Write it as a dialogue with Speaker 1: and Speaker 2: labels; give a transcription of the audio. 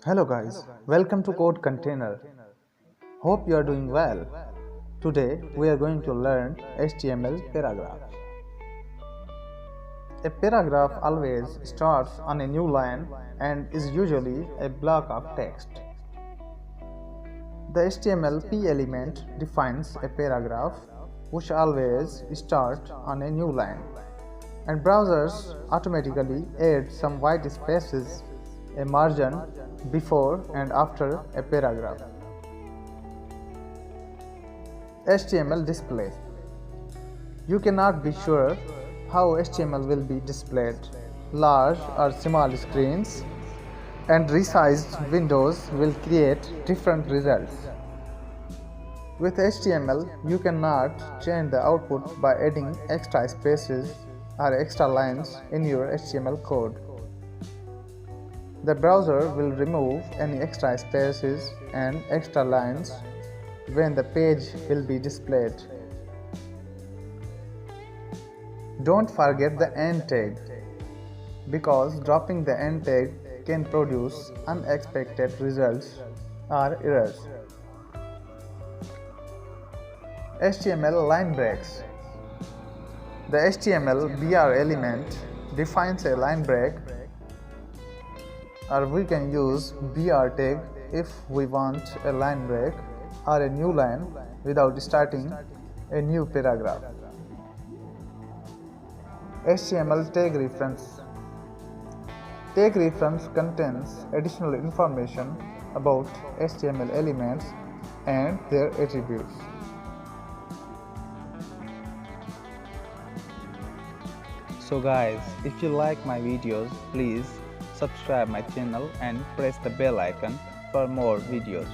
Speaker 1: Hello guys, welcome to Code Container. Hope you are doing well. Today we are going to learn HTML paragraphs. A paragraph always starts on a new line and is usually a block of text. The HTML p element defines a paragraph which always starts on a new line, and browsers automatically add some white spaces, a margin before and after a paragraph. HTML display. You cannot be sure how HTML will be displayed. Large or small screens and resized windows will create different results. With HTML, you cannot change the output by adding extra spaces or extra lines in your HTML code. The browser will remove any extra spaces and extra lines when the page will be displayed. Don't forget the end tag, because dropping the end tag can produce unexpected results or errors. HTML line breaks. The HTML BR element defines a line break, or we can use BR tag if we want a line break or a new line without starting a new paragraph. HTML tag reference. Tag reference contains additional information about HTML elements and their attributes.
Speaker 2: So guys, if you like my videos, please subscribe my channel and press the bell icon for more videos.